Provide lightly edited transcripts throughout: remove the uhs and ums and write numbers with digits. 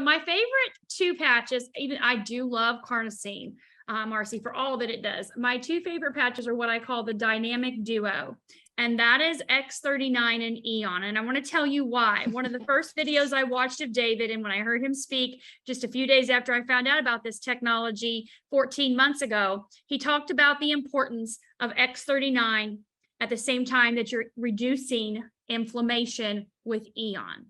My favorite two patches, even I do love carnosine, Marcy, for all that it does. My two favorite patches are what I call the dynamic duo, and that is X39 and Eon. And I want to tell you why. One of the first videos I watched of David, and when I heard him speak just a few days after I found out about this technology 14 months ago, he talked about the importance of X39 at the same time that you're reducing inflammation with Eon.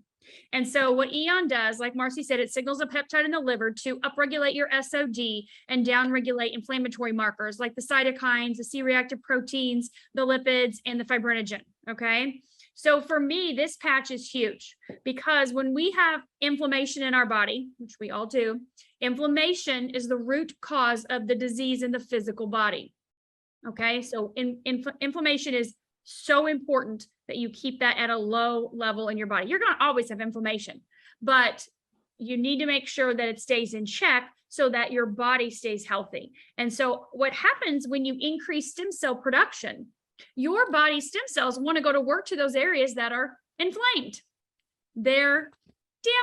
And so what Eon does, like Marcy said, it signals a peptide in the liver to upregulate your SOD and downregulate inflammatory markers like the cytokines, the C-reactive proteins, the lipids, and the fibrinogen, okay? So for me, this patch is huge because when we have inflammation in our body, which we all do, inflammation is the root cause of the disease in the physical body, okay? So inflammation is so important that you keep that at a low level in your body. You're going to always have inflammation, but you need to make sure that it stays in check so that your body stays healthy. And so what happens when you increase stem cell production, your body stem cells want to go to work to those areas that are inflamed. They're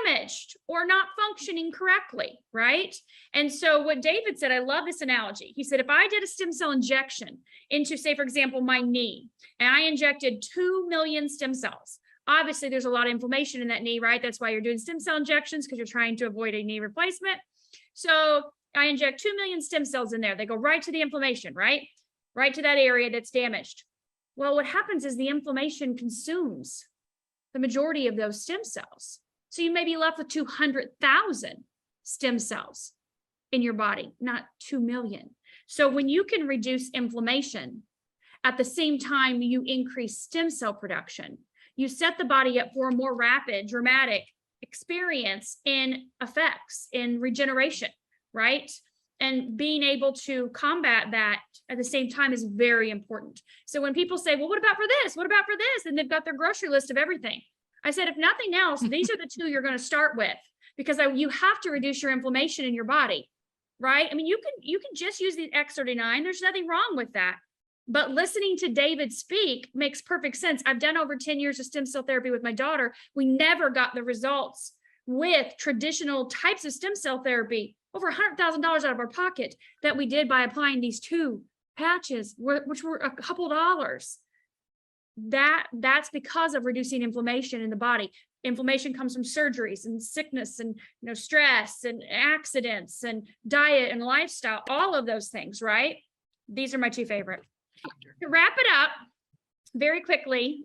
damaged or not functioning correctly, right? And so what David said, I love this analogy. He said, if I did a stem cell injection into, say, for example, my knee, and I injected 2 million stem cells, obviously there's a lot of inflammation in that knee, right? That's why you're doing stem cell injections, because you're trying to avoid a knee replacement. So I inject 2 million stem cells in there. They go right to the inflammation, right? Right to that area that's damaged. Well, what happens is the inflammation consumes the majority of those stem cells. So you may be left with 200,000 stem cells in your body, not 2 million. So when you can reduce inflammation, at the same time you increase stem cell production, you set the body up for a more rapid, dramatic experience in effects, in regeneration, right? And being able to combat that at the same time is very important. So when people say, well, what about for this? What about for this? And they've got their grocery list of everything. I said, if nothing else, these are the two you're going to start with, because you have to reduce your inflammation in your body, right? I mean, you can just use the X39. There's nothing wrong with that. But listening to David speak makes perfect sense. I've done over 10 years of stem cell therapy with my daughter. We never got the results with traditional types of stem cell therapy, over $100,000 out of our pocket, that we did by applying these two patches, which were a couple dollars. That's because of reducing inflammation in the body. Inflammation comes from surgeries and sickness and stress and accidents and diet and lifestyle, all of those things, right? These are my two favorite. To wrap it up very quickly,